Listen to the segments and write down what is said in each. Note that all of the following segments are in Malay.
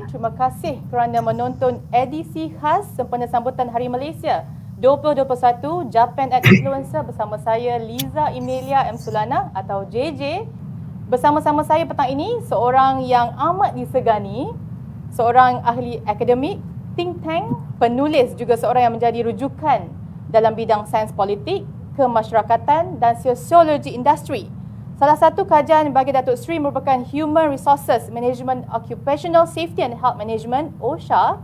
Terima kasih kerana menonton edisi khas sempena sambutan Hari Malaysia 2021 Japan X Influencer bersama saya Liza Emilia M. Sulana atau JJ. Bersama-sama saya petang ini seorang yang amat disegani, seorang ahli akademik, think tank, penulis, juga seorang yang menjadi rujukan dalam bidang sains politik, kemasyarakatan dan sosiologi industri. Salah satu kajian bagi Datuk Seri merupakan Human Resources Management, Occupational Safety and Health Management (OSHA),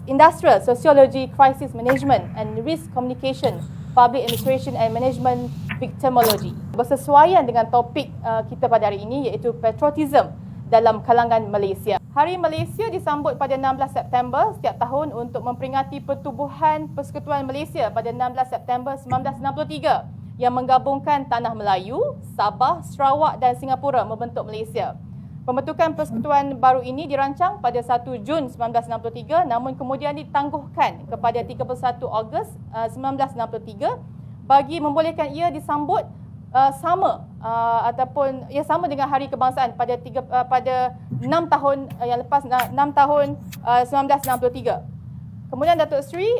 Industrial Sociology, Crisis Management and Risk Communication, Public Administration and Management Victimology. Bersesuaian dengan topik kita pada hari ini iaitu patriotism dalam kalangan Malaysia. Hari Malaysia disambut pada 16 September setiap tahun untuk memperingati pertubuhan Persekutuan Malaysia pada 16 September 1963 yang menggabungkan Tanah Melayu, Sabah, Sarawak dan Singapura membentuk Malaysia. Pembentukan persekutuan baru ini dirancang pada 1 Jun 1963 namun kemudian ditangguhkan kepada 31 Ogos 1963 bagi membolehkan ia disambut sama dengan Hari Kebangsaan pada 6 tahun yang lepas, 6 tahun 1963. Kemudian Datuk Seri,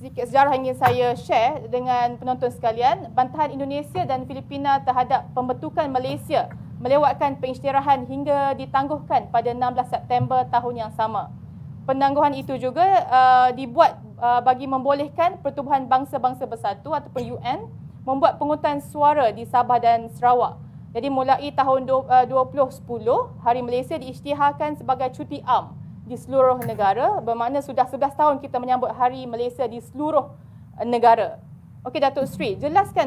sedikit sejarah yang ingin saya share dengan penonton sekalian. Bantahan Indonesia dan Filipina terhadap pembentukan Malaysia melewatkan pengisytiharan hingga ditangguhkan pada 16 September tahun yang sama. Penangguhan itu juga dibuat bagi membolehkan Pertubuhan Bangsa-Bangsa Bersatu ataupun UN membuat penghutang suara di Sabah dan Sarawak. Jadi mulai tahun 2010, Hari Malaysia diisytiharkan sebagai cuti am di seluruh negara, bermakna sudah 11 tahun kita menyambut Hari Malaysia di seluruh negara. Okey Datuk Seri,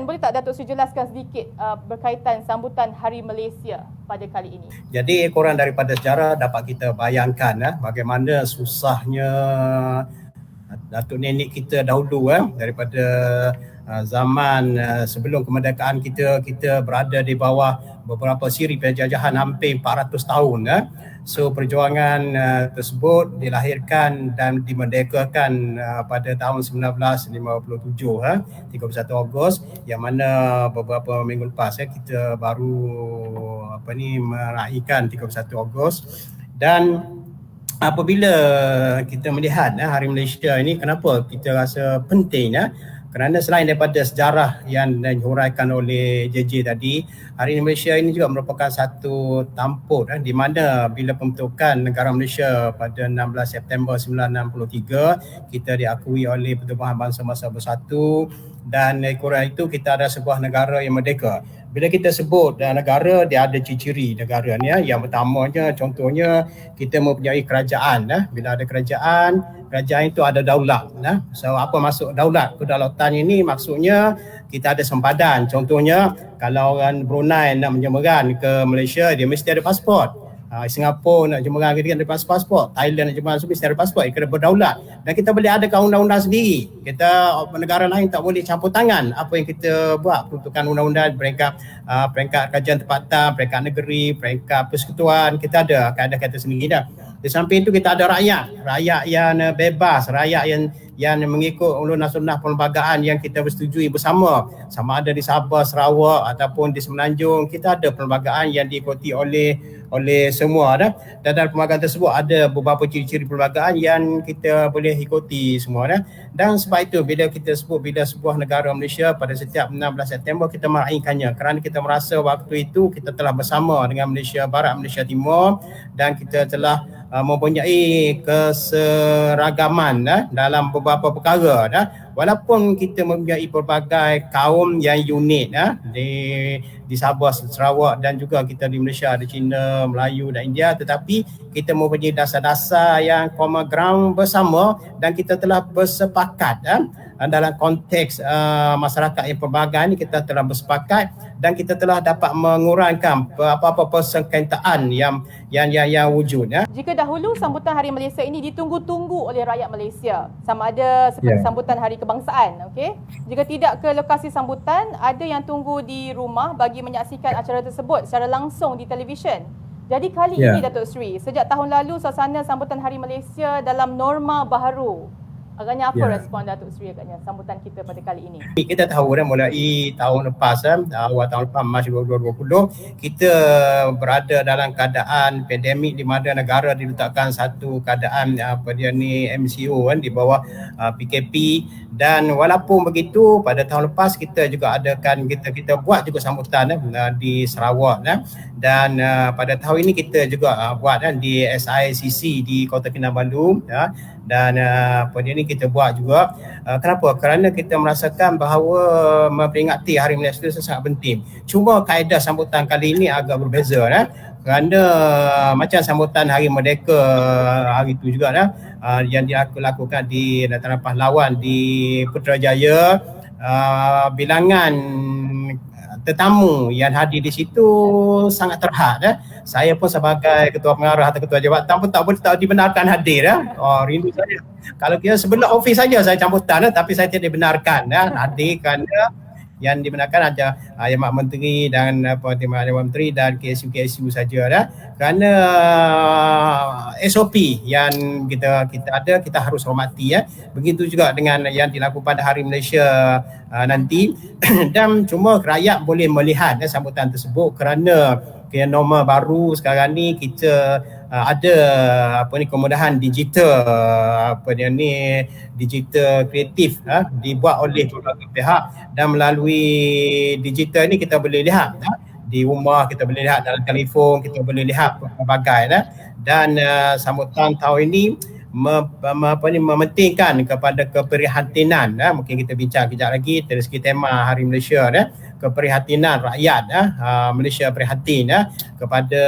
boleh tak Datuk Seri jelaskan sedikit berkaitan sambutan Hari Malaysia pada kali ini? Jadi korang daripada sejarah dapat kita bayangkan bagaimana susahnya Datuk Nenek kita dahulu daripada zaman sebelum kemerdekaan kita berada di bawah beberapa siri penjajahan hampir 400 tahun. So perjuangan tersebut dilahirkan dan dimerdekakan pada tahun 1957 31 Ogos, yang mana beberapa minggu lepas kita baru meraihkan 31 Ogos. Dan apabila kita melihat Hari Malaysia ini, kenapa kita rasa penting kerana selain daripada sejarah yang dihuraikan oleh JJ tadi, Hari Malaysia ini juga merupakan satu tampuk di mana bila pembentukan negara Malaysia pada 16 September 1963 kita diakui oleh Pertubuhan Bangsa-Bangsa Bersatu, dan kurang itu kita ada sebuah negara yang merdeka. Bila kita sebut negara, dia ada ciri-ciri negara ni. Yang pertamanya, contohnya kita mempunyai kerajaan. Bila ada kerajaan itu ada daulat. So apa maksud daulat? Kedaulatan ini maksudnya kita ada sempadan. Contohnya kalau orang Brunei nak menjemerang ke Malaysia, dia mesti ada pasport. Singapura nak jemerang dia ada pasport. Thailand nak jemerang mesti ada pasport. Ia kena berdaulat. Dan kita boleh ada undang-undang sendiri. Kita negara lain tak boleh campur tangan apa yang kita buat. Peruntukan undang-undang peringkat kerajaan tempatan, peringkat negeri, peringkat persekutuan, kita ada kaedah-kaedah sendiri dah. Di samping itu kita ada rakyat yang bebas, rakyat yang mengikut ulun-nasunah perlembagaan yang kita bersetujui bersama, sama ada di Sabah, Sarawak ataupun di Semenanjung. Kita ada perlembagaan yang diikuti oleh semua dan dalam perlembagaan tersebut ada beberapa ciri-ciri perlembagaan yang kita boleh ikuti semua dan sebab itu bila kita sebut bila sebuah negara Malaysia pada setiap 16 September kita meraihkannya kerana kita merasa waktu itu kita telah bersama dengan Malaysia Barat, Malaysia Timur, dan kita telah mempunyai keseragaman dalam beberapa perkara walaupun kita mempunyai pelbagai kaum yang unik di Sabah, Sarawak dan juga kita di Malaysia ada Cina, Melayu dan India, tetapi kita mempunyai dasar-dasar yang common ground bersama dan kita telah bersepakat dalam konteks masyarakat yang pelbagai ini kita telah bersepakat dan kita telah dapat mengurangkan apa-apa persengketaan yang wujud. Jika dahulu sambutan Hari Malaysia ini ditunggu-tunggu oleh rakyat Malaysia, sama ada seperti sambutan Hari Kebangsaan, okey. Jika tidak ke lokasi sambutan, ada yang tunggu di rumah bagi menyaksikan acara tersebut secara langsung di televisyen. Jadi kali ini Datuk Seri, sejak tahun lalu suasana sambutan Hari Malaysia dalam norma baharu Agaknya apa Ya. respon Datuk Seri agaknya sambutan kita pada kali ini? Kita tahu mulai tahun lepas, awal tahun lepas, Mac 2020, kita berada dalam keadaan pandemik di mana negara diletakkan satu keadaan MCO di bawah PKP. Dan walaupun begitu, pada tahun lepas kita juga adakan, kita buat juga sambutan di Sarawak, dan pada tahun ini kita juga buat di SICC di Kota Kinabalu, dan ini kita buat juga. Kenapa? Kerana kita merasakan bahawa memperingati Hari Malaysia itu sangat penting. Cuma kaedah sambutan kali ini agak berbeza, kerana macam sambutan Hari Merdeka hari itu juga yang dilakukan di Dataran Pahlawan di Putrajaya, bilangan tetamu yang hadir di situ sangat terhad. Saya pun sebagai ketua pengarah atau ketua jabatan pun tak dibenarkan hadir. Rindu saya. Kalau kira sebelah ofis saja saya sambutan, tapi saya tidak dibenarkan hadir, kerana yang dibenarkan ada Yang Mak Menteri dan Timbalan Dewan Menteri dan KSU saja, kerana SOP yang kita ada, kita harus hormati. Begitu juga dengan yang dilakukan pada Hari Malaysia nanti. Dan cuma rakyat boleh melihat sambutan tersebut, kerana norma baru sekarang ni kita ada kemudahan digital, digital kreatif dibuat oleh berbagai pihak, dan melalui digital ni kita boleh lihat di rumah, kita boleh lihat dalam telefon, kita boleh lihat pelbagai. Dan sambutan tahun ini mementingkan kepada keprihatinan. Mungkin kita bincang kejap lagi dari segi tema Hari Malaysia, keprihatinan rakyat, Malaysia prihatin kepada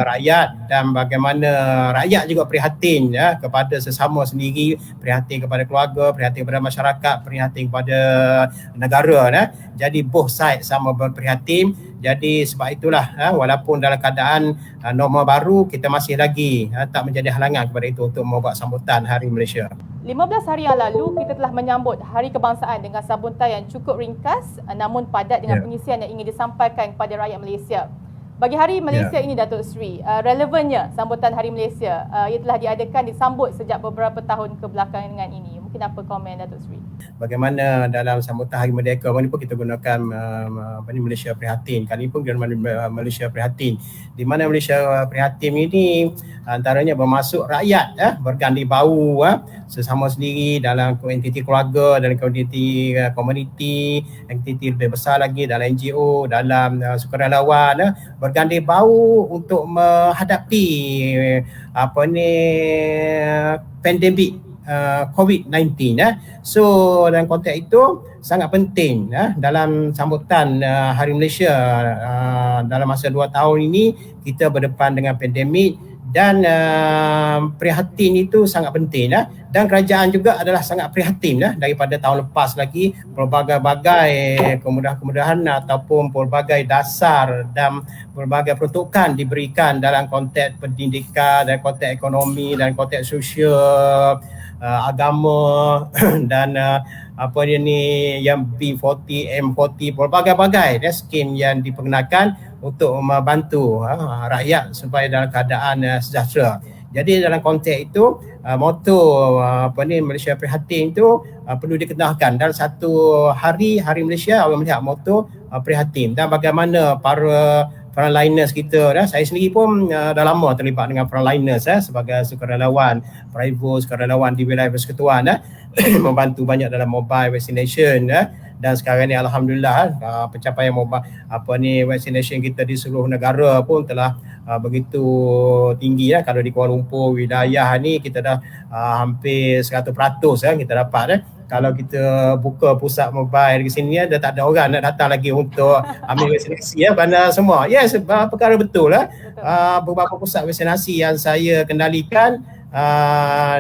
rakyat, dan bagaimana rakyat juga prihatin kepada sesama sendiri, prihatin kepada keluarga, prihatin kepada masyarakat, prihatin kepada negara. Jadi both side sama berprihatin. Jadi sebab itulah walaupun dalam keadaan norma baru, kita masih lagi tak menjadi halangan kepada itu untuk membuat sambutan Hari Malaysia. 15 hari yang lalu kita telah menyambut Hari Kebangsaan dengan sambutan yang cukup ringkas namun padat dengan pengisian yang ingin disampaikan kepada rakyat Malaysia. Bagi Hari Malaysia ini, Datuk Seri, relevannya sambutan Hari Malaysia ia telah diadakan, disambut sejak beberapa tahun kebelakangan ini. Mungkin apa komen Datuk Seri? Bagaimana dalam sambutan Hari Merdeka ini pun kita gunakan Malaysia Prihatin. Kali ini pun gunakan Malaysia Prihatin. Di mana Malaysia Prihatin ini antaranya bermaksud rakyat berganding bahu sesama sendiri dalam entiti keluarga, dalam entiti komuniti, entiti lebih besar lagi dalam NGO, dalam sukarelawan, berganding bahu untuk menghadapi pandemik COVID-19. So dalam konteks itu sangat penting dalam sambutan Hari Malaysia dalam masa 2 tahun ini kita berdepan dengan pandemik, dan prihatin itu sangat penting dan kerajaan juga adalah sangat prihatin daripada tahun lepas lagi. Pelbagai-bagai kemudahan-kemudahan ataupun pelbagai dasar dan pelbagai peruntukan diberikan dalam konteks pendidikan, dalam konteks ekonomi, dalam konteks sosial, agama dan yang B40, M40, pelbagai-bagai skim yang diperkenalkan untuk membantu rakyat supaya dalam keadaan sejahtera. Jadi dalam konteks itu moto Malaysia Prihatin itu perlu dikenalkan. Dalam satu Hari Malaysia, orang melihat moto prihatin, dan bagaimana para frontliners kita. Saya sendiri pun dah lama terlibat dengan frontliners sebagai sukarelawan, private sukarelawan di wilayah persekutuan, membantu banyak dalam mobile vaccination, dan sekarang ni alhamdulillah pencapaian vaccination kita di seluruh negara pun telah begitu tinggi. Kalau di Kuala Lumpur wilayah ni kita dah hampir 100% kita dapat. Kalau kita buka pusat mobile di sini dah tak ada orang nak datang lagi untuk ambil vaksinasi kerana semua. Yes, perkara betul beberapa pusat vaksinasi yang saya kendalikan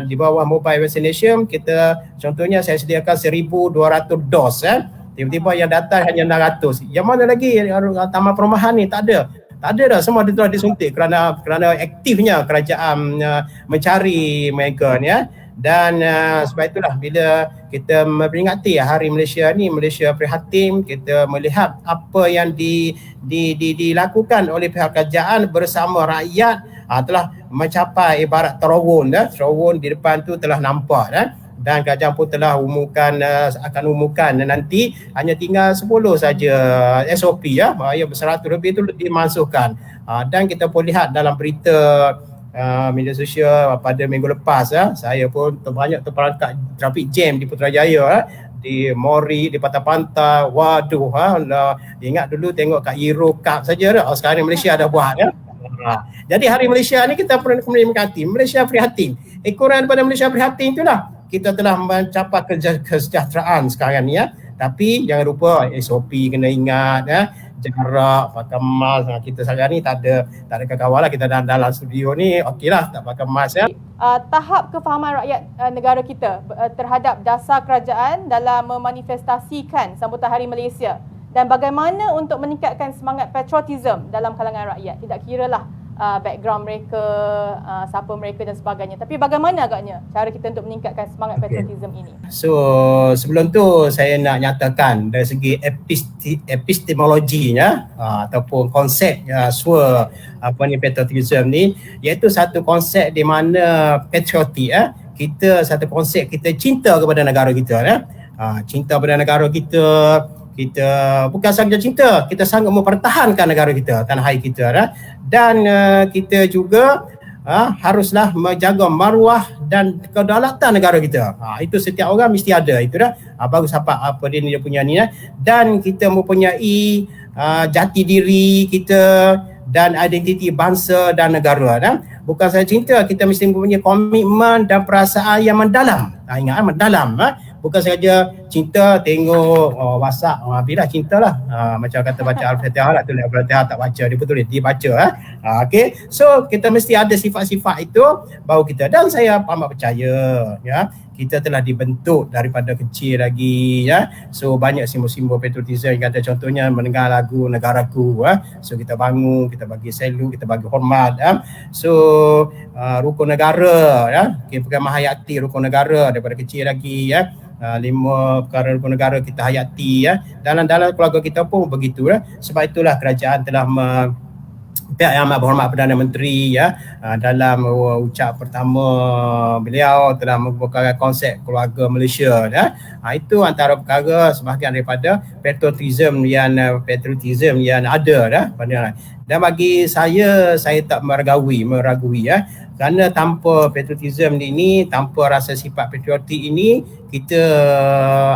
di bawah mobile vaccination, kita contohnya saya sediakan 1,200 dos tiba-tiba yang datang hanya 600. Yang mana lagi taman perumahan ni tak ada dah, semua telah disuntik kerana aktifnya kerajaan mencari mereka ni dan sebab itulah bila kita memperingati Hari Malaysia ni, Malaysia Prihatin, kita melihat apa yang dilakukan oleh pihak kerajaan bersama rakyat telah mencapai ibarat terowon di depan tu telah nampak dan kerajaan pun telah akan umumkan nanti hanya tinggal 10 saja SOP ya, yang 100 lebih itu dimasukkan. Dan kita pun lihat dalam berita media sosial pada minggu lepas saya pun banyak terperangkap traffic jam di Putrajaya di Mori, di pantai-pantai. Waduh, ingat dulu tengok kat Euro Cup saja dah. Sekarang Malaysia dah buat ya. Jadi Hari Malaysia ni kita perlu menikmati. Malaysia prihatin. Ekoran daripada Malaysia prihatin itulah kita telah mencapai kesejahteraan sekarang ni ya. Tapi jangan lupa SOP kena ingat ya. Jarak, pakai mask. Kita sekarang ni tak ada kawan lah. Kita dalam studio ni okeylah tak pakai mask ya. Tahap kefahaman rakyat negara kita terhadap dasar kerajaan dalam memanifestasikan sambutan Hari Malaysia dan bagaimana untuk meningkatkan semangat patriotism dalam kalangan rakyat, tidak kiralah background mereka, siapa mereka dan sebagainya, tapi bagaimana agaknya cara kita untuk meningkatkan semangat patriotism ini. So sebelum tu saya nak nyatakan dari segi epistemologinya ataupun konsep SWA patriotism ni, iaitu satu konsep di mana patriotik kita satu konsep kita cinta kepada negara kita cinta kepada negara kita bukan sahaja cinta, kita sanggup mempertahankan negara kita, tanah air kita dan kita juga haruslah menjaga maruah dan kedaulatan negara kita. Itu setiap orang mesti ada itu dah. Bagus apa dia punya ni dan kita mempunyai jati diri kita dan identiti bangsa dan negara bukan sahaja cinta, kita mesti mempunyai komitmen dan perasaan yang mendalam. Ingat mendalam bukan sahaja cinta tengok WhatsApp bila cintalah macam kata baca Al-Fatihah lah, tu Al-Fatihah tak baca dia betul dia baca okey. So kita mesti ada sifat-sifat itu baru kita, dan saya amat percaya ya kita telah dibentuk daripada kecil lagi ya. So banyak simbol-simbol patriotism yang ada, contohnya mendengar lagu Negaraku so kita bangun, kita bagi salute, kita bagi hormat So rukun negara kita pegang menghayati rukun negara daripada kecil lagi 5 perkara rukun negara kita hayati dalam keluarga kita pun begitu sebab itulah kerajaan telah Pihak Yang Amat Berhormat Perdana Menteri dalam ucap pertama beliau telah membuka konsep keluarga Malaysia itu antara perkara sebahagian daripada patriotism yang ada dan bagi saya tak meragui kerana tanpa patriotism ini, tanpa rasa sifat patriotik ini, kita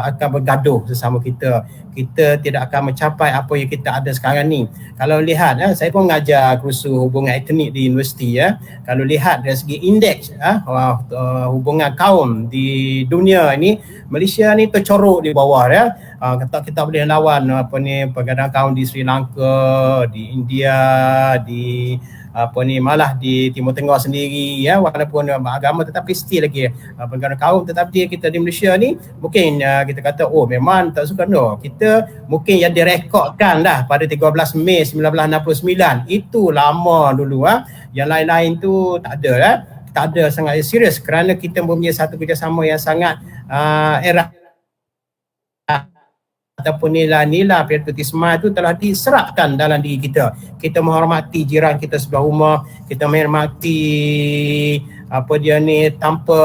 akan bergaduh sesama kita. Kita tidak akan mencapai apa yang kita ada sekarang ni. Kalau lihat, saya pun mengajar kursus hubungan etnik di universiti Kalau lihat dari segi indeks hubungan kaum di dunia ini, Malaysia ni tercorok di bawah kita boleh lawan pergadahan kaum di Sri Lanka, di India, di malah di Timur Tengah sendiri walaupun agama tetapi still lagi pergadahan kaum, tetapi kita di Malaysia ni mungkin kita kata memang tak suka kita mungkin yang direkodkan dah pada 13 Mei 1969 itu lama dulu yang lain-lain tu tak ada sangat serius kerana kita mempunyai satu kerjasama yang sangat erat ataupun nilai-nilai patriotisme itu telah diserapkan dalam diri kita. Kita menghormati jiran kita sebelah rumah, kita menghormati tanpa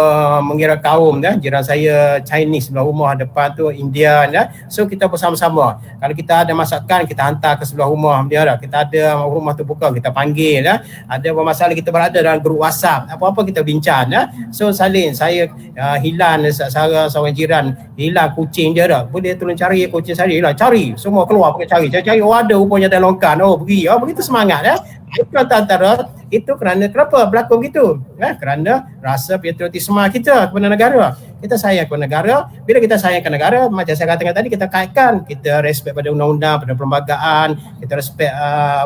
mengira kaum jiran saya Chinese sebelah rumah, depan tu India so kita bersama-sama. Kalau kita ada masakan kita hantar ke sebelah rumah dia kita ada rumah tu buka kita panggil ada masalah kita berada dalam grup WhatsApp, apa-apa kita bincang so saling. Saya hilang seorang jiran hilang kucing dia boleh tolong cari kucing saya hilang, cari semua keluar pakai cari ada rupanya dalam longkan pergi begitu semangat itu antara itu kenapa berlaku begitu kerana rasa patriotisme kita kepada negara. Kita sayang kepada negara. Bila kita sayang kepada negara, macam saya katakan tadi, kita kaitkan, kita respect pada undang-undang, pada perlembagaan, kita respect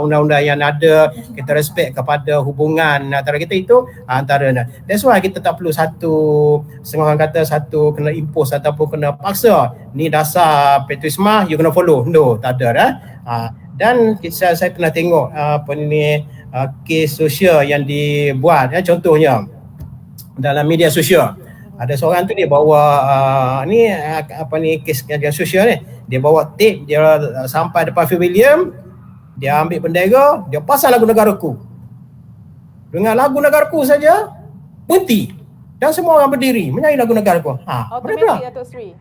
undang-undang yang ada, kita respect kepada hubungan antara kita, itu antara. That's why kita tak perlu setengah orang kata kena impose ataupun kena paksa ni dasar patriotisme you kena follow. No, tak ada dan saya pernah tengok kes sosial yang dibuat contohnya dalam media sosial. Ada seorang tu dia bawa kes sosial ni, dia bawa tape, dia sampai depan pavilion, dia ambil bendera, dia pasang lagu negaraku. Dengan lagu negaraku saja berhenti dan semua orang berdiri menyanyi lagu negaraku. Automatik Datuk Seri.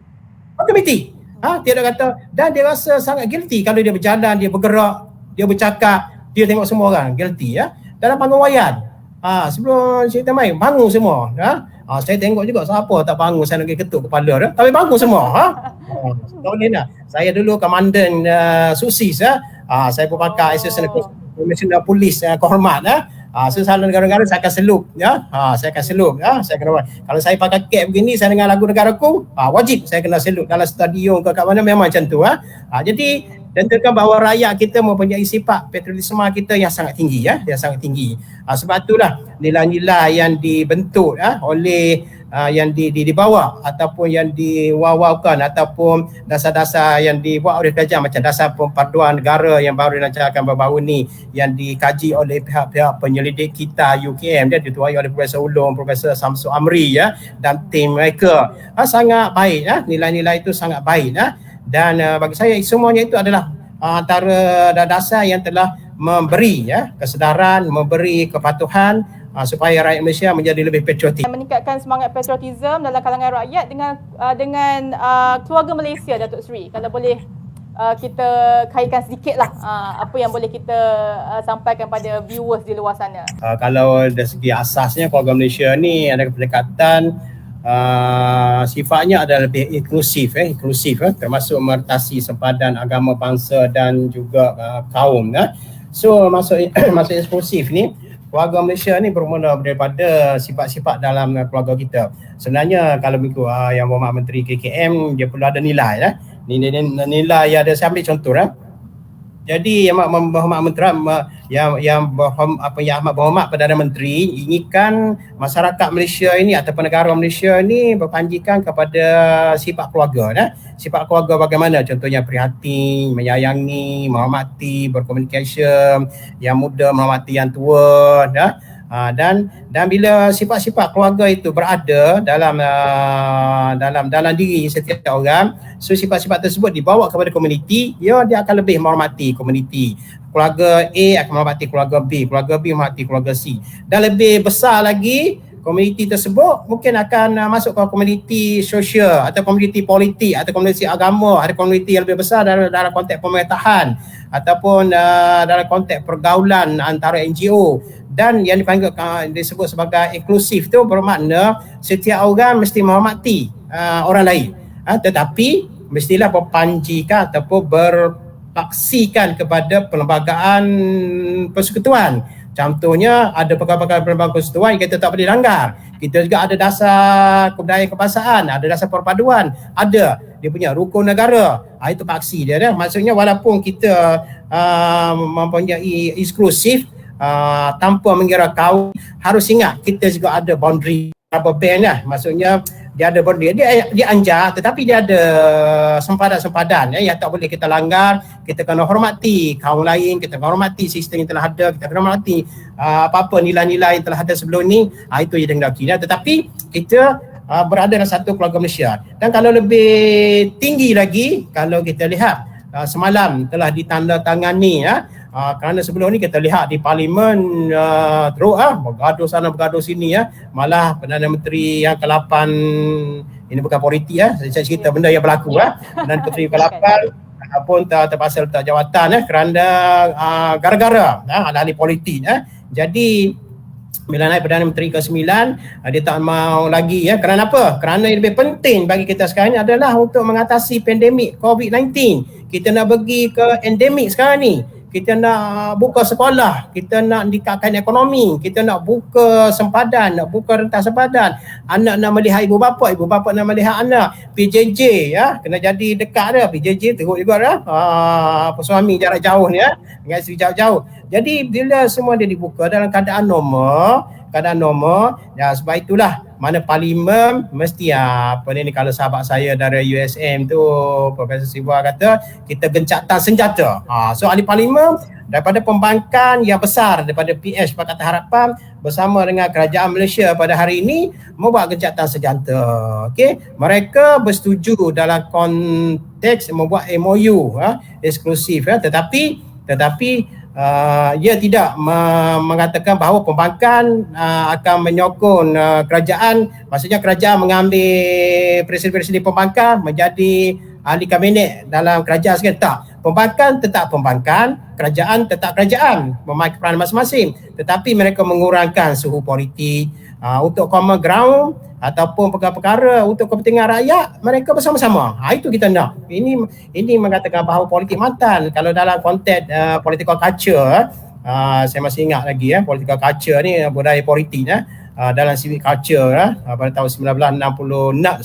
Automatik. Tiada kata, dan dia rasa sangat guilty kalau dia berjalan, dia bergerak, dia bercakap, dia tengok semua orang guilty dalam panggung wayan. Sebelum cerita main, bangun semua. Saya tengok juga siapa tak bangun, saya nak ketuk kepala dah. Tapi bangun semua. Tak boleh nak. Saya dulu komandan SUSIS. Saya pun pakai Assistant Commissioner Polis kehormat. So salah negara-negara saya akan selup saya akan selup saya kena, kalau saya pakai cap begini saya dengar lagu negaraku wajib saya kena selup dalam stadium ke kat mana, memang macam tu jadi tentukan bahawa rakyat kita mempunyai sifat patriotisme kita yang sangat tinggi yang sangat tinggi. Sebab itulah nilai-nilai yang dibentuk oleh yang dibawa ataupun yang diwawakan ataupun dasar-dasar yang dibuat oleh kerajaan macam dasar perpaduan negara yang baru dilancarkan baru-baru ni yang dikaji oleh pihak-pihak penyelidik kita UKM, dia dituai oleh Profesor Ulum, Profesor Samsul Amri dan tim mereka. Sangat baik nilai-nilai itu sangat baik dan bagi saya semuanya itu adalah antara dasar yang telah memberi kesedaran, memberi kepatuhan supaya rakyat Malaysia menjadi lebih patriotik. Meningkatkan semangat patriotisme dalam kalangan rakyat dengan keluarga Malaysia, Datuk Seri. Kalau boleh kita kaitkan sedikitlah apa yang boleh kita sampaikan pada viewers di luar sana. Kalau dari segi asasnya keluarga Malaysia ni ada pendekatan sifatnya adalah lebih inklusif termasuk mertasi sempadan agama, bangsa dan juga kaum. So maksud inklusif ni, keluarga Malaysia ni bermula daripada sifat-sifat dalam keluarga kita. Sebenarnya kalau mengikut yang Berhormat Menteri KKM, dia perlu ada nilai nilai ada, saya ambil contoh Jadi yang Berhormat Menteri yang amat berhormat Perdana Menteri inginkan masyarakat Malaysia ini atau negara Malaysia ini berpanjikan kepada sifat keluarga. Sifat keluarga bagaimana? Contohnya prihatin, menyayangi, menghormati, berkomunikasi, yang muda menghormati yang tua. Dan bila sifat-sifat keluarga itu berada dalam diri setiap orang, so sifat-sifat tersebut dibawa kepada komuniti, dia akan lebih menghormati komuniti. Keluarga A akan menghormati keluarga B menghormati keluarga C. Dan lebih besar lagi, komuniti tersebut mungkin akan masuk ke komuniti sosial atau komuniti politik atau komuniti agama, ada komuniti yang lebih besar dalam konteks pemerintahan ataupun dalam konteks pergaulan antara NGO. Dan yang disebut sebagai inklusif tu bermakna setiap orang mesti menghormati orang lain, tetapi mestilah berpanjikan ataupun berpaksikan kepada perlembagaan persekutuan. Contohnya ada perkara-perkara perlembagaan persekutuan yang kita tak boleh langgar. Kita juga ada dasar kebudayaan kebangsaan, ada dasar perpaduan, ada dia punya rukun negara. Itu paksi dia. Maksudnya walaupun kita mempunyai eksklusif tanpa mengira kaum, harus ingat kita juga ada boundary, rubber band maksudnya dia ada boundary, dia anjar tetapi dia ada sempadan-sempadan yang tak boleh kita langgar. Kita kena hormati kaum lain, kita kena hormati sistem yang telah ada, kita kena hormati apa-apa nilai-nilai yang telah ada sebelum ni. Itu yang dengaki. Tetapi kita berada dalam satu keluarga Malaysia. Dan kalau lebih tinggi lagi, kalau kita lihat semalam telah ditandatangani kerana sebelum ni kita lihat di parlimen teruk bergaduh sana bergaduh sini malah Perdana Menteri yang ke-8, ini bukan politik saya cerita benda yang berlaku Perdana Menteri ke-8 pun terpaksa letak jawatan kerana gara-gara ahli politik. Jadi bila naik Perdana Menteri ke-9 dia tak mau lagi kerana apa? Kerana yang lebih penting bagi kita sekarang ni adalah untuk mengatasi pandemik COVID-19. Kita nak pergi ke endemik sekarang ni. Kita nak buka sekolah, kita nak meningkatkan ekonomi, kita nak buka sempadan, nak buka rentas sempadan. Anak nak melihat ibu bapa nak melihat anak. PJJ kena jadi dekat dia. PJJ teruk juga suami jarak jauh ni dengan isteri jarak jauh. Jadi bila semua dia dibuka dalam keadaan normal, sebab itulah mana parlimen mesti kalau sahabat saya dari USM tu Profesor Siwa kata kita gencatan senjata. So ahli parlimen daripada pembangkang yang besar daripada PH Pakatan Harapan bersama dengan kerajaan Malaysia pada hari ini membuat gencatan senjata. Mereka bersetuju dalam konteks membuat MOU eksklusif tetapi ia tidak mengatakan bahawa pembangkang akan menyokong kerajaan, maksudnya kerajaan mengambil presiden-presiden pembangkang menjadi ahli kabinet dalam kerajaan sekali. Tak, pembangkang tetap pembangkang, kerajaan tetap kerajaan, memakai peranan masing-masing, tetapi mereka mengurangkan suhu politik untuk common ground ataupun perkara-perkara untuk kepentingan rakyat, mereka bersama-sama. Itu kita nak. Ini mengatakan bahawa politik mantan. Kalau dalam konteks political culture, saya masih ingat lagi political culture ni budaya politik dalam civic culture pada tahun 1999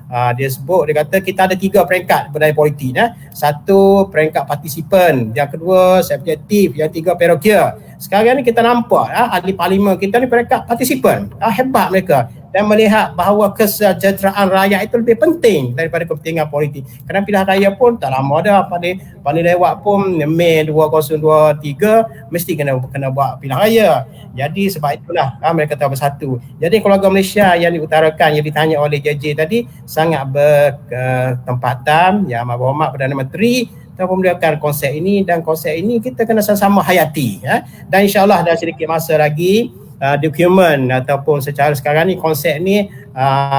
dia sebut, dia kata kita ada 3 peringkat budaya politik. Satu, peringkat partisipan, yang kedua subjektif, yang tiga parochial. Sekarang ni kita nampak ahli parlimen kita ni peringkat partisipan. Hebat mereka, dan melihat bahawa kesejahteraan rakyat itu lebih penting daripada kepentingan politik. Kerana pilihan raya pun tak lama dah, paling lewat pun Mei 2023 mesti kena buat pilihan raya. Jadi sebab itulah mereka telah bersatu. Jadi keluarga Malaysia yang diutarakan, yang ditanya oleh JJ tadi sangat bertempatan. Yang Amat Berhormat Perdana Menteri telah memulakan konsep ini, dan konsep ini kita kena sama-sama hayati. Dan insyaAllah dalam sedikit masa lagi dokumen ataupun secara sekarang ni konsep ni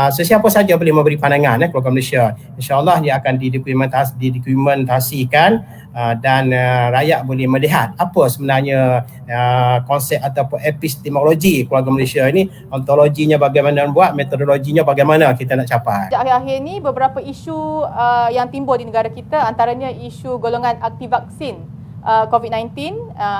sesiapa saja boleh memberi pandangan keluarga Malaysia. InsyaAllah dia akan didokumentasikan dan rakyat boleh melihat apa sebenarnya konsep ataupun epistemologi keluarga Malaysia ini, ontologinya bagaimana buat, metodologinya bagaimana kita nak capai. Akhir-akhir ni beberapa isu yang timbul di negara kita, antaranya isu golongan aktif vaksin COVID-19,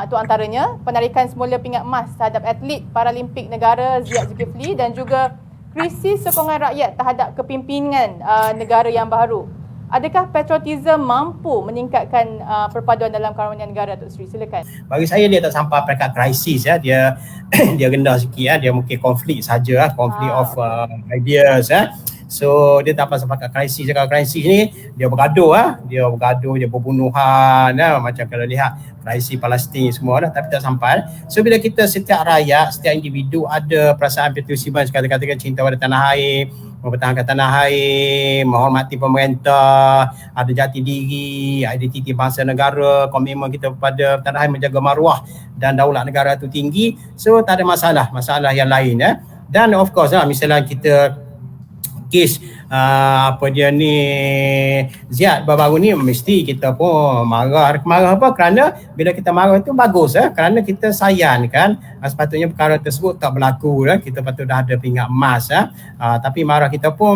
itu antaranya penarikan semula pingat emas terhadap atlet Paralimpik negara Ziyad Zulkifli, dan juga krisis sokongan rakyat terhadap kepimpinan negara yang baru. Adakah patriotism mampu meningkatkan perpaduan dalam karunia negara, Datuk Seri? Silakan. Bagi saya dia tak sampai peringkat krisis dia dia rendah sikit dia mungkin konflik saja, konflik of ideas So dia tak sampai kat krisis. Kalau krisis ni dia bergaduh dia berbunuhan macam kalau lihat krisis Palestin semua tapi tak sampai. So bila kita setiap rakyat, setiap individu ada perasaan patriotisme, katakan cinta pada tanah air, mempertahankan tanah air, menghormati pemerintah, ada jati diri, identiti bangsa negara, komitmen kita kepada tanah air, menjaga maruah dan daulat negara itu tinggi. So tak ada masalah yang lain Dan of course misalnya kita kes Ziyad baru-baru ni mesti kita pun marah apa, kerana bila kita marah itu bagus kerana kita sayang kan, sepatutnya perkara tersebut tak berlaku kita patut dah ada pingat emas tapi marah kita pun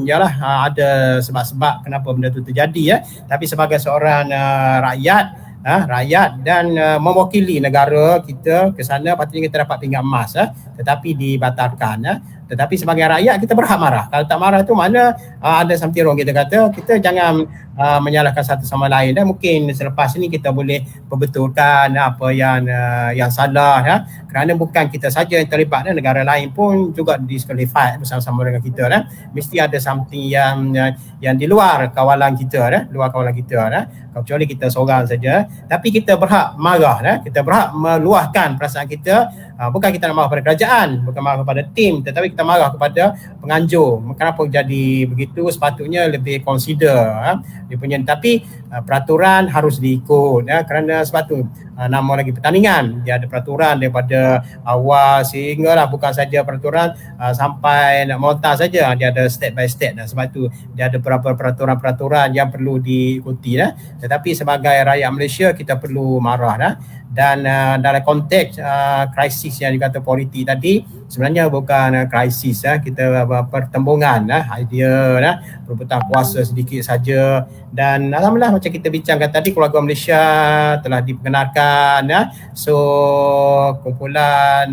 ada sebab-sebab kenapa benda tu terjadi tapi sebagai seorang rakyat dan mewakili negara kita ke sana, patutnya kita dapat pingat emas tetapi dibatalkan tetapi sebagai rakyat kita berhak marah. Kalau tak marah tu mana ada something wrong, kita kata. Kita jangan menyalahkan satu sama lain mungkin selepas ini kita boleh perbetulkan apa yang salah kerana bukan kita saja yang terlibat negara lain pun juga disqualified bersama-sama dengan kita mesti ada something yang di luar kawalan kita kecuali kita seorang saja. Tapi kita berhak marah kita berhak meluahkan perasaan kita. Bukan kita nak marah pada kerajaan, bukan marah kepada tim, tetapi kita marah kepada penganjur. Kenapa jadi begitu? Sepatutnya lebih consider dia punya, tapi peraturan harus diikut kerana sebab tu nama lagi pertandingan, dia ada peraturan daripada awal sehinggalah, bukan saja peraturan sampai nak montas saja, dia ada step by step sebab tu dia ada beberapa peraturan-peraturan yang perlu diikuti tetapi sebagai rakyat Malaysia kita perlu marah dan dalam konteks krisis yang dikata politik tadi, sebenarnya bukan krisis kita pertembungan idea perebutan kuasa sedikit saja. Dan alhamdulillah macam kita bincangkan tadi, keluarga Malaysia telah diperkenalkan so kumpulan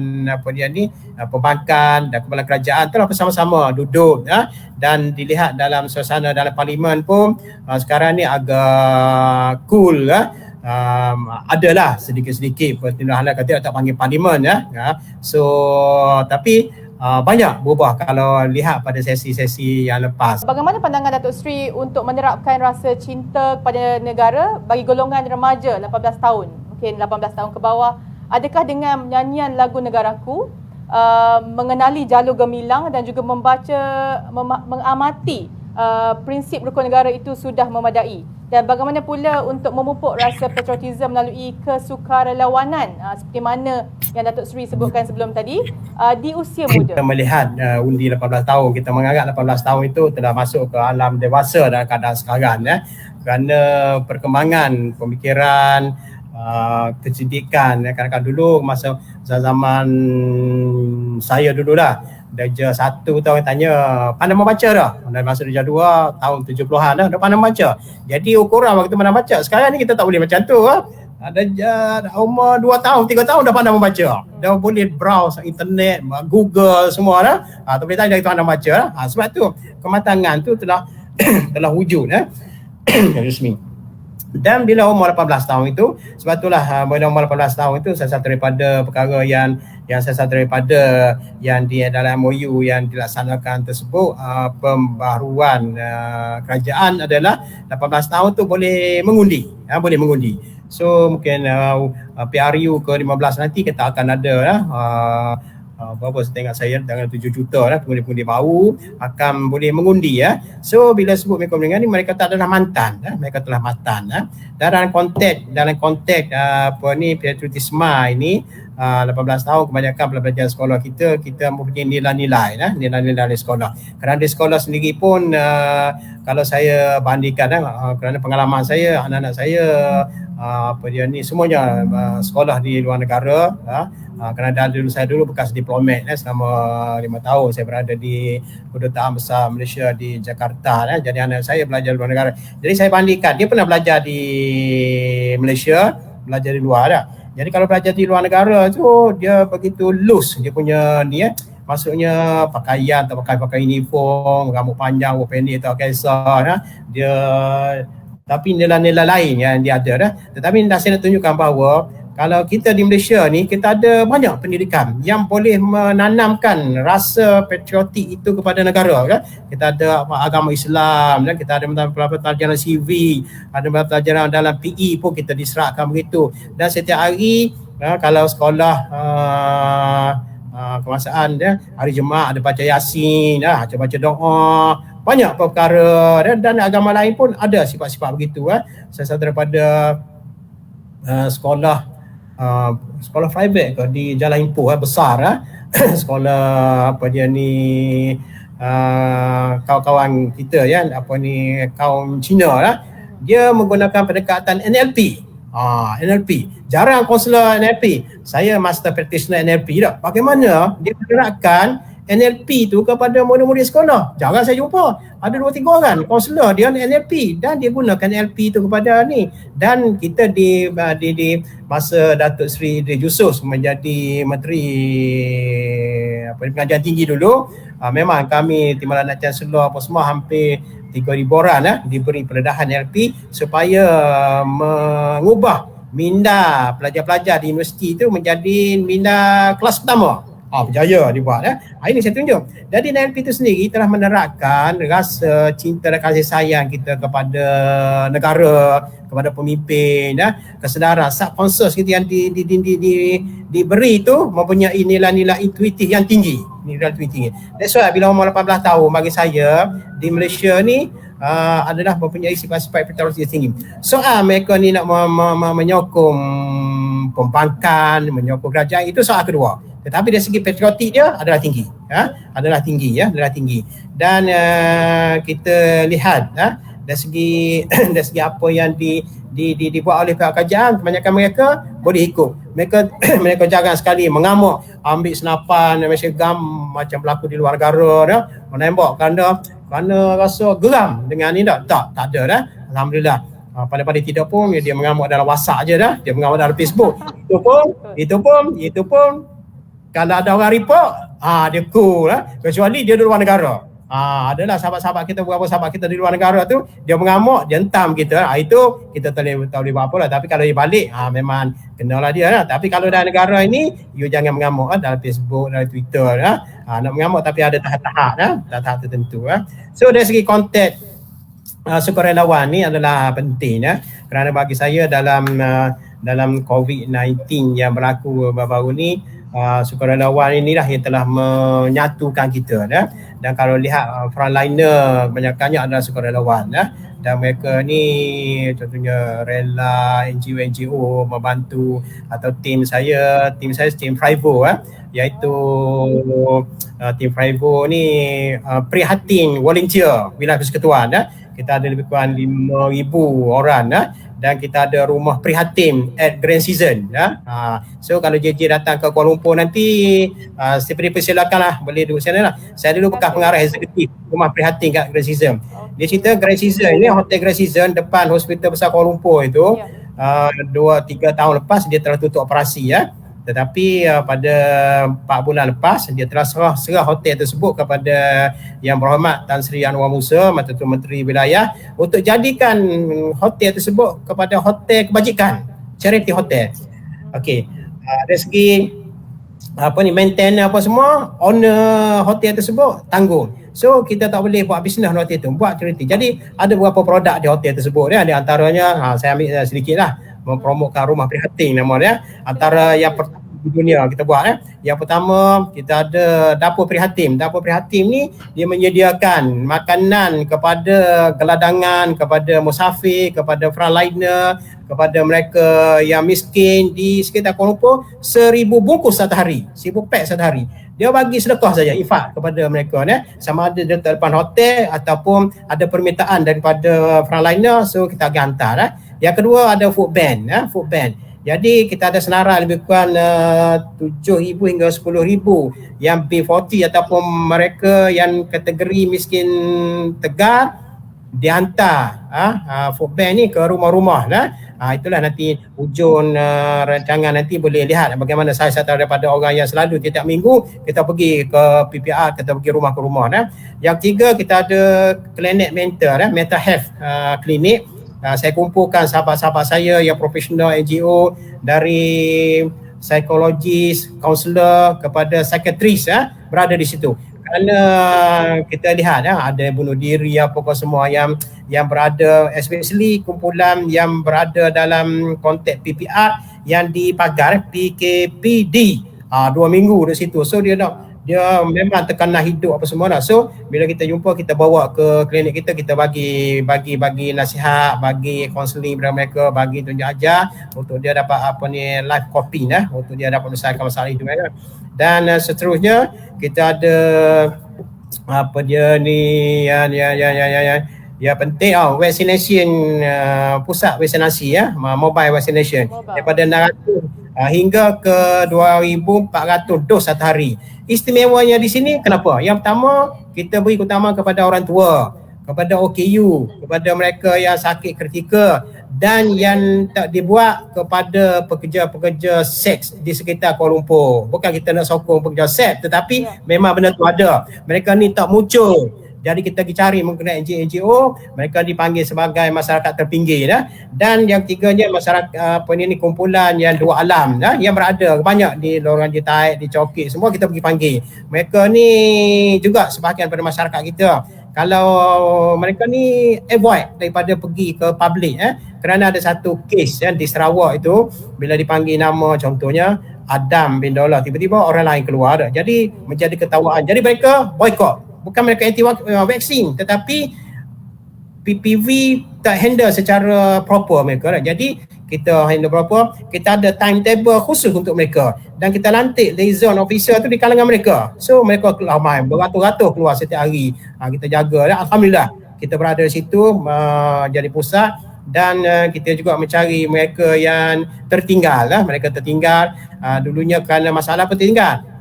pembangkang dan kumpulan kerajaan telah bersama-sama duduk dan dilihat dalam suasana dalam parlimen pun sekarang ni agak cool adalah sedikit-sedikit pertindahan kata tak panggil parlimen so tapi banyak berubah kalau lihat pada sesi-sesi yang lepas. Bagaimana pandangan Datuk Seri untuk menerapkan rasa cinta kepada negara bagi golongan remaja 18 tahun, mungkin 18 tahun ke bawah? Adakah dengan nyanyian lagu Negaraku, mengenali jalur gemilang dan juga mengamati prinsip rukun negara itu sudah memadai, dan bagaimana pula untuk memupuk rasa patriotism melalui kesukarelawanan seperti mana yang Datuk Seri sebutkan sebelum tadi di usia muda. Kita melihat undi 18 tahun, kita menganggap 18 tahun itu telah masuk ke alam dewasa dalam keadaan sekarang kerana perkembangan pemikiran, kecerdikan. Kadang-kadang dulu masa zaman saya dululah darjah 1 tahun tanya pandai membaca dah. Dan masa darjah 2 tahun 70-an dah pandai membaca. Jadi ukuran waktu pandai membaca. Sekarang ni kita tak boleh macam tu. Darjah umur 2 tahun, 3 tahun dah pandai membaca. Dah boleh browse internet, Google semua dah. Tak boleh tanya kita pandai membaca. Sebab tu kematangan tu telah telah wujud rasmi. Dan bila umur 18 tahun itu, sebab itulah bila umur 18 tahun itu salah satu daripada perkara yang salah satu daripada yang di dalam MOU yang dilaksanakan tersebut, pembaharuan kerajaan adalah 18 tahun tu boleh mengundi, boleh mengundi. So mungkin PRU ke-15 nanti kita akan ada berapa setengah saya dengan 7 juta pengundi-pengundi baru akan boleh mengundi So bila sebut mereka mendengar ni, mereka tak adalah mantan mereka telah mantan dalam konteks patriotisme ini 18 tahun kebanyakan pelajar sekolah kita mempunyai nilai-nilai di sekolah. Kerana di sekolah sendiri pun kalau saya bandingkan kerana pengalaman saya, anak-anak saya semuanya sekolah di luar negara kerana saya dulu bekas diplomat selama 5 tahun saya berada di Kedutaan Besar Malaysia di Jakarta jadi anak saya belajar di luar negara. Jadi saya bandingkan, dia pernah belajar di Malaysia, belajar di luar Jadi kalau belajar di luar negara tu dia begitu loose dia punya ni maksudnya pakaian, tak pakai uniform, rambut panjang, rambut pendek, tak kisah dia, tapi nilai-nilai lain yang dia ada Tetapi saya nak tunjukkan bahawa kalau kita di Malaysia ni, kita ada banyak pendidikan yang boleh menanamkan rasa patriotik itu kepada negara Kita ada agama Islam kita ada pelajaran CV, ada pelajaran dalam PE pun kita diserahkan begitu. Dan setiap hari kalau sekolah kemasaan hari Jumaat ada baca Yasin, baca doa, banyak perkara dan agama lain pun ada sifat-sifat begitu Salah satu daripada sekolah private di Jalan Ipoh besar sekolah kawan-kawan kita kaum Cina dia menggunakan pendekatan NLP. NLP. Jarang kaunselor NLP. Saya master practitioner NLP Bagaimana dia menerapkan NLP tu kepada murid-murid sekolah? Jarang saya jumpa. Ada 2-3 orang kaunselor dia NLP dan dia gunakan NLP tu kepada ni. Dan kita di masa Datuk Seri Idris Yusof menjadi Menteri Pengajian Tinggi dulu, memang kami Timbalan Chancellor apa semua hampir 3,000 orang diberi pendedahan NLP supaya mengubah minda pelajar-pelajar di universiti itu menjadi minda kelas pertama. Berjaya dibuat Ini saya tunjuk. Jadi NLP itu sendiri telah menerapkan rasa cinta dan kasih sayang kita kepada negara, kepada pemimpin kesedaran subconscious kita yang diberi itu mempunyai nilai-nilai intuitif yang tinggi. That's why bila umur 18 tahun bagi saya di Malaysia ni adalah mempunyai sifat-sifat patriotis tinggi. Soal mereka ni nak menyokong pembangkang, menyokong kerajaan, itu soal kedua. Tetapi dari segi patriotik dia adalah tinggi. Adalah tinggi. Dan kita lihat dari segi apa yang dibuat oleh pihak kerajaan, kebanyakan mereka boleh ikut. Mereka jarang sekali mengamuk, ambil senapan, gam macam berlaku di luar negara menembak kerana rasa geram dengan ni tak ada Alhamdulillah. Pada tidak pun dia mengamuk dalam WhatsApp je dia mengamuk dalam Facebook. Itu pun kalau ada orang report, dia cool kecuali dia di luar negara. Adalah sahabat-sahabat kita, beberapa sahabat kita di luar negara tu, dia mengamuk, dia hentam kita. Itu kita tak boleh buat apa lah. Tapi kalau dia balik, memang kenalah dia Tapi kalau dalam negara ini, you jangan mengamuk dalam Facebook, dalam Twitter nak mengamuk tapi ada tahap-tahap tahap tertentu So dari segi konteks sukarelawan ni adalah penting kerana bagi saya dalam COVID-19 yang berlaku baru-baru ni, sukarelawan inilah yang telah menyatukan kita Dan kalau lihat frontliner kebanyakannya adalah sukarelawan dan mereka ni contohnya rela NGO membantu atau tim tim Frivo iaitu tim Frivo ni prihatin volunteer wilayah persekutuan kita ada lebih kurang 5,000 orang dan kita ada rumah prihatin at Grand Season so kalau JJ datang ke Kuala Lumpur nanti saya persilakanlah boleh duduk sana lah. Saya dulu bekas pengarah eksekutif rumah prihatin kat Grand Season. Dia cerita Grand Season ni hotel Grand Season depan Hospital Besar Kuala Lumpur itu 2-3 tahun lepas dia telah tutup operasi tetapi pada 4 bulan lepas dia telah serah hotel tersebut kepada Yang Berhormat Tan Sri Anwar Musa, Menteri Menteri Wilayah untuk jadikan hotel tersebut kepada hotel kebajikan, charity hotel. Okey. Dari segi maintain apa semua, owner hotel tersebut tanggung. So kita tak boleh buat bisnes di hotel tu, buat charity. Jadi ada beberapa produk di hotel tersebut di antaranya saya ambil sedikit lah mempromotkan rumah prihatin nama dia. Antara yang pertama di dunia kita buat yang pertama kita ada dapur prihatin. Dapur prihatin ni dia menyediakan makanan kepada geladangan, kepada musafir, kepada frontliner, kepada mereka yang miskin di sekitar Kuala Lumpur 1,000 bungkus satu hari, 1,000 pack satu hari. Dia bagi sedekah saja, infak kepada mereka sama ada di depan hotel ataupun ada permintaan daripada frontliner, so kita akan hantar Yang kedua ada food bank food bank. Jadi kita ada senarai lebih kurang 7,000 hingga 10,000 yang B40 ataupun mereka yang kategori miskin tegar dihantar food bank ni ke rumah-rumah itulah nanti hujung rancangan nanti boleh lihat bagaimana saya daripada orang yang selalu setiap minggu kita pergi ke PPR, kita pergi rumah ke rumah Yang ketiga kita ada klinik mental health klinik. Saya kumpulkan sahabat-sahabat saya yang profesional NGO dari psikologis, kaunselor kepada psikiatris berada di situ. Kerana kita lihat ada bunuh diri apa semua yang berada, especially kumpulan yang berada dalam konteks PPR yang dipagar PKPD 2 minggu di situ. So dia memang tekanan hidup apa semua So bila kita jumpa, kita bawa ke klinik kita bagi nasihat, bagi counselling kepada mereka, bagi tunjuk ajar untuk dia dapat life coping untuk dia dapat menyelesaikan masalah itu Dan seterusnya kita ada yang penting vaccination, pusat vaksinasi mobile vaccination daripada 600 hingga ke 2,400 dos satu hari. Istimewanya di sini kenapa? Yang pertama, kita beri utama kepada orang tua, kepada OKU, kepada mereka yang sakit kritikal dan yang tak dibuat kepada pekerja-pekerja seks di sekitar Kuala Lumpur. Bukan kita nak sokong pekerja seks, tetapi memang benda tu ada. Mereka ni tak muncul. Jadi kita pergi cari menggunakan NGO, mereka dipanggil sebagai masyarakat terpinggir Dan yang ketiganya masyarakat kumpulan yang dua alam yang berada banyak di Lorong Jitai, di Cokit, semua kita pergi panggil. Mereka ni juga sebahagian pada masyarakat kita. Kalau mereka ni avoid daripada pergi ke public kerana ada satu kes di Sarawak itu bila dipanggil nama contohnya Adam bin Dollah, tiba-tiba orang lain keluar jadi menjadi ketawaan. Jadi mereka boycott. Bukan mereka anti vaksin tetapi PPV tak handle secara proper mereka Jadi kita handle proper, kita ada timetable khusus untuk mereka dan kita lantik liaison officer tu di kalangan mereka. So mereka ramai beratus-ratus keluar setiap hari. Kita jaga alhamdulillah kita berada di situ jadi pusat dan kita juga mencari mereka yang tertinggal mereka tertinggal dulunya kerana masalah apa tertinggal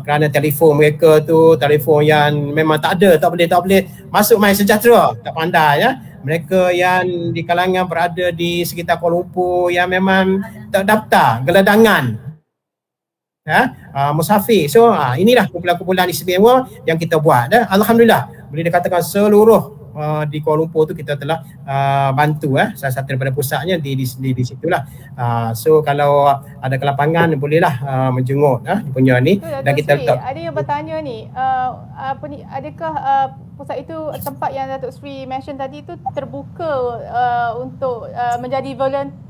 kerana telefon mereka tu telefon yang memang tak boleh masuk My Sejahtera, tak pandai mereka yang di kalangan berada di sekitar Kuala Lumpur yang memang tak daftar geladangan musafir. So inilah kumpulan-kumpulan istimewa yang kita buat alhamdulillah boleh dikatakan seluruh di Kuala Lumpur tu kita telah bantu salah satu daripada pusatnya di situlah. So kalau ada kelapangan bolehlah menjenguk punya ni dan kita letak. Ada yang bertanya ni adakah pusat itu tempat yang Datuk Sri mention tadi tu terbuka untuk menjadi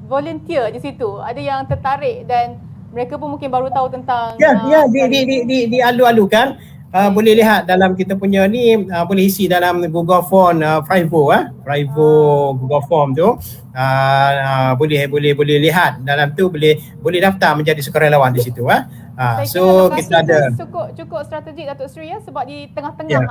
volunteer di situ? Ada yang tertarik dan mereka pun mungkin baru tahu tentang dialu-alukan Boleh lihat dalam kita punya ni, boleh isi dalam Google Form, Privo Google Form tu. Boleh lihat dalam tu, boleh daftar menjadi sukarelawan di situ. Saya So kira kita ada lokasi tu cukup strategik Datuk Seri ya, sebab di tengah-tengah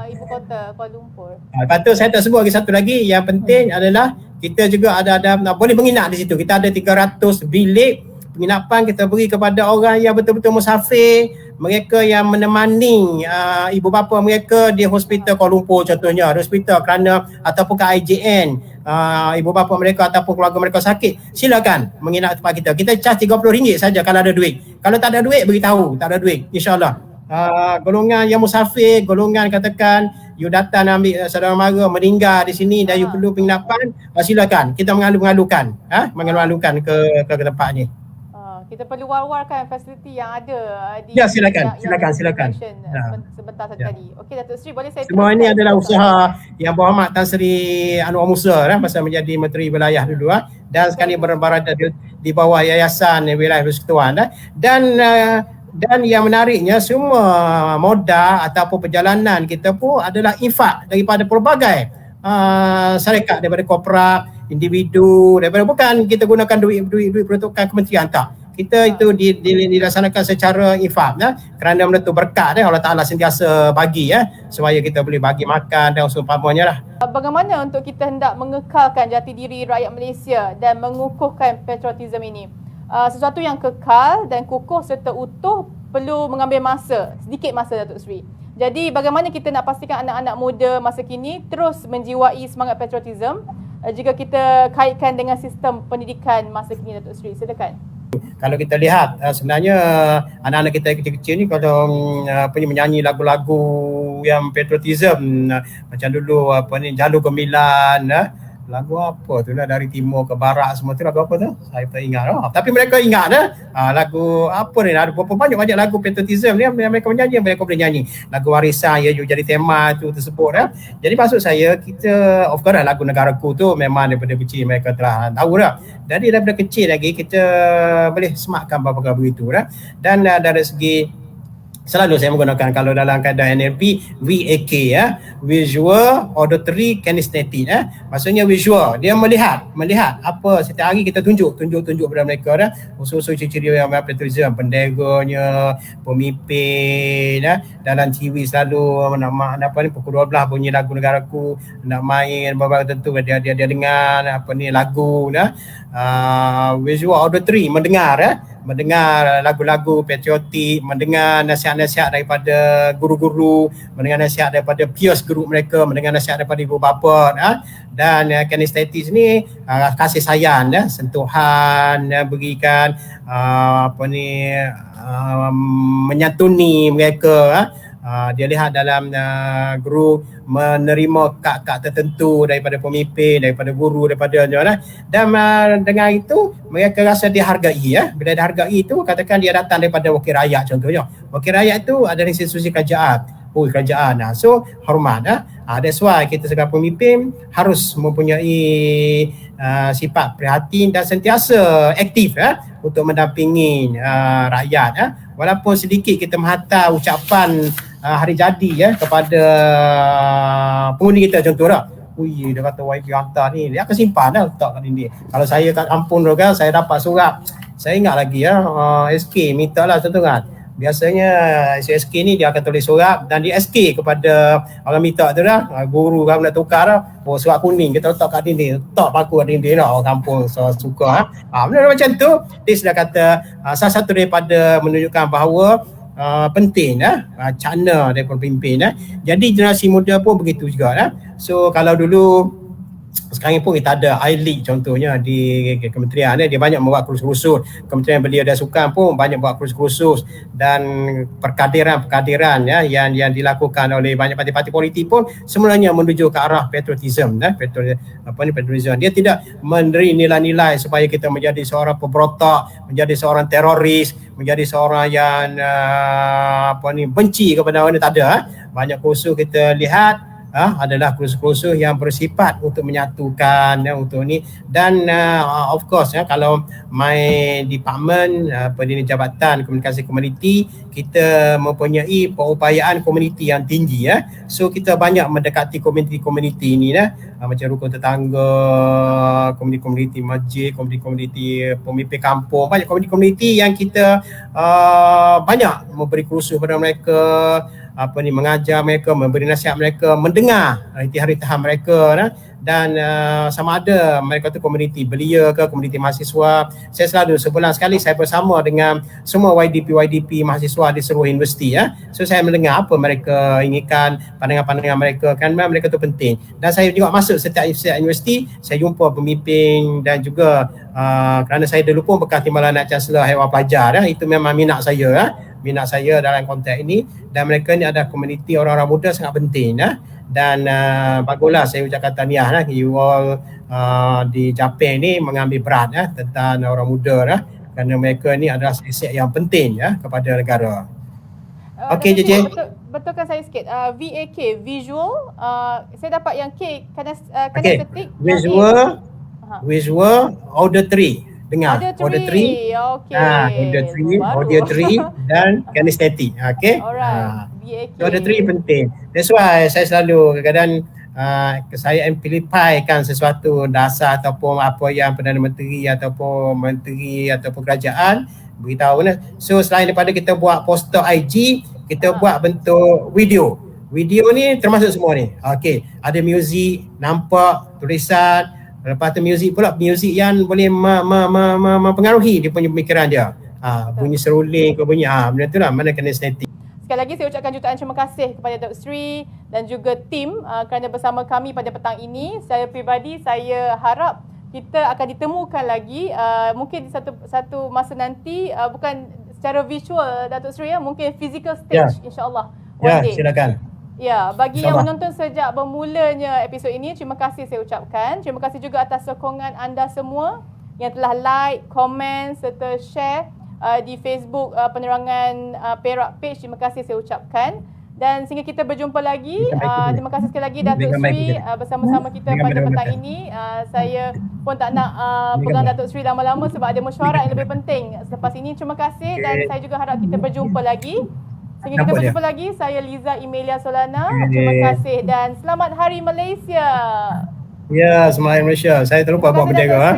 ibu kota Kuala Lumpur. Lepas tu saya tak sebut lagi satu lagi yang penting adalah kita juga ada boleh menginap di situ. Kita ada 300 bilik penginapan kita beri kepada orang yang betul-betul musafir, mereka yang menemani ibu bapa mereka di hospital Kuala Lumpur contohnya, hospital kerana ataupun ke IJN, ibu bapa mereka ataupun keluarga mereka sakit, silakan menginap tempat kita. Kita charge RM30 saja kalau ada duit. Kalau tak ada duit, beritahu tak ada duit, insya-Allah. Golongan yang musafir, golongan katakan you datang ambil saudara mara meninggal di sini dan you perlu penginapan, silakan. Kita mengalu-alukan ke tempat ni. Kita perlu war-warkan fasiliti yang ada di silakan. Sebentar saja tadi. Okey Datuk Seri, boleh saya semua ini adalah usaha yang Berhormat Tan Sri Anwar Musa masa menjadi Menteri Wilayah dulu dan sekarang berada di bawah Yayasan Wilayah Persekutuan dan yang menariknya semua modal ataupun perjalanan kita pun adalah infak daripada pelbagai syarikat, daripada korporat, individu, daripada bukan kita gunakan duit peruntukan kementerian, tak. Kita itu dilaksanakan secara infak kerana benda tu berkat Allah Ta'ala sentiasa bagi supaya kita boleh bagi makan dan seumpamanya lah. Bagaimana untuk kita hendak mengekalkan jati diri rakyat Malaysia dan mengukuhkan patriotism ini? Sesuatu yang kekal dan kukuh serta utuh perlu mengambil masa, sedikit masa Datuk Seri. Jadi bagaimana kita nak pastikan anak-anak muda masa kini terus menjiwai semangat patriotism jika kita kaitkan dengan sistem pendidikan masa kini Datuk Seri? Silakan. Kalau kita lihat sebenarnya anak-anak kita kecil-kecil ni kalau menyanyi lagu-lagu yang patriotism macam dulu Jalur Gemilan, lagu apa tu lah, dari timur ke barat semua tu, lagu apa tu? Saya tak ingat tapi mereka ingat lagu apa ni, ada banyak lagu patriotism ni mereka menyanyi, mereka boleh nyanyi lagu warisan you jadi tema tu tersebut Jadi maksud saya, kita of course lagu negaraku tu memang daripada kecil mereka telah tahu jadi daripada kecil lagi kita boleh sematkan beberapa begitu dan dari segi selalu saya menggunakan kalau dalam keadaan NLP VAK visual, auditory, kinesthetic maksudnya visual, dia melihat apa setiap hari kita tunjuk pada mereka usul-usul ciri-ciri yang patriotism, benderanya, pemimpin dalam TV selalu nak pukul 12 bunyi lagu negaraku, nak main beberapa tentu dia dengar lagu visual, auditory, mendengar lagu-lagu patriotik, mendengar nasihat-nasihat daripada guru-guru, mendengar nasihat daripada peers guru mereka, mendengar nasihat daripada ibu bapa dan kinesthetis ni kasih sayang sentuhan berikan menyantuni mereka. Dia lihat dalam guru menerima kad-kad tertentu daripada pemimpin, daripada guru, daripada dan dengan itu mereka rasa dihargai bila dihargai itu katakan dia datang daripada wakil rakyat contohnya. Wakil rakyat itu adalah institusi kerajaan. So hormat that's why kita sebagai pemimpin harus mempunyai sifat prihatin dan sentiasa aktif untuk mendampingi rakyat walaupun sedikit kita menghantar ucapan hari jadi kepada pengundi kita contohnya. Dia kata YB hantar ni, dia akan simpan letak kat dinding. Kalau saya kat kampung tu saya dapat surat, saya ingat lagi SK minta lah contoh kan. Biasanya SK ni dia akan tulis surat dan dia SK kepada orang minta tu guru kan nak tukar surat kuning kita letak kat dinding, letak paku kat dinding orang kampung suka benda macam tu. Dia sudah kata salah satu daripada menunjukkan bahawa penting cara daripada pemimpin jadi generasi muda pun begitu juga So kalau dulu sekarang pun kita ada I-League contohnya di kementerian dia banyak membuat kursus-kursus. Kementerian Belia dan Sukan pun banyak buat kursus-kursus dan perkadiran yang dilakukan oleh banyak parti-parti politik pun sebenarnya menuju ke arah patriotism patriotism. Dia tidak memberi nilai-nilai supaya kita menjadi seorang pemberontak, menjadi seorang teroris, menjadi seorang yang benci kepada orang, tak ada. Banyak kursus kita lihat adalah kursus-kursus yang bersifat untuk menyatukan untuk ni. Dan of course kalau my department Pendidikan Jabatan Komunikasi Komuniti, kita mempunyai perupayaan komuniti yang tinggi so kita banyak mendekati komuniti-komuniti ni macam rukun tetangga, komuniti-komuniti masjid, komuniti-komuniti pemimpin kampung, banyak komuniti-komuniti yang kita banyak memberi kursus kepada mereka, mengajar mereka, memberi nasihat mereka, mendengar intihar-intihar mereka dan sama ada mereka tu komuniti belia ke komuniti mahasiswa. Saya selalu sebulan sekali saya bersama dengan semua YDP mahasiswa di seluruh universiti so saya mendengar apa mereka inginkan, pandangan-pandangan mereka, kan mereka tu penting. Dan saya juga masuk setiap universiti, saya jumpa pemimpin dan juga kerana saya dulu pun bekas timbalan Anak Chancellor Haiwan Pelajar itu memang minat saya dalam konteks ini. Dan mereka ni ada komuniti orang-orang muda sangat penting dan baguslah saya ucapkan tahniah you all di Japan ni mengambil berat tentang orang muda kerana mereka ni adalah aset yang penting kepada negara. Okey JJ. Betulkan saya sikit. VAK, visual, saya dapat yang K kena ketik. Visual, auditory. Dengar. Auditory. Okey. Auditory dan kinesthetic. Okey. Alright. VAK. Auditory penting. That's why saya selalu kadang-kadang saya amplifykan sesuatu dasar ataupun apa yang Perdana Menteri ataupun Menteri ataupun kerajaan beritahu. So selain daripada kita buat poster IG, kita buat bentuk video. Video ni termasuk semua ni. Okey, ada muzik, nampak, tulisan, lepas tu muzik pula, muzik yang boleh mempengaruhi dia punya pemikiran dia. Bunyi seruling ke bunyi benda tu mana kena estetik. Sekali lagi saya ucapkan jutaan terima kasih kepada Dr. Sri dan juga tim kerana bersama kami pada petang ini. Saya pribadi, saya harap kita akan ditemukan lagi mungkin di satu masa nanti bukan secara visual Dr. Sri mungkin physical stage insya-Allah. Silakan. Ya, bagi yang menonton sejak bermulanya episod ini, terima kasih saya ucapkan. Terima kasih juga atas sokongan anda semua yang telah like, komen serta share di Facebook Penerangan Perak page. Terima kasih saya ucapkan. Dan sehingga kita berjumpa lagi, terima kasih sekali lagi Datuk Sri bersama-sama kita pada petang ini. Saya pun tak nak pegang Datuk Sri lama-lama sebab ada mesyuarat yang lebih penting selepas ini. Terima kasih dan saya juga harap kita berjumpa lagi. Sehingga kita berjumpa lagi, saya Liza Emilia Solana. Terima kasih dan selamat Hari Malaysia. Ya, selamat Hari Malaysia. Saya terlupa buat berjaga.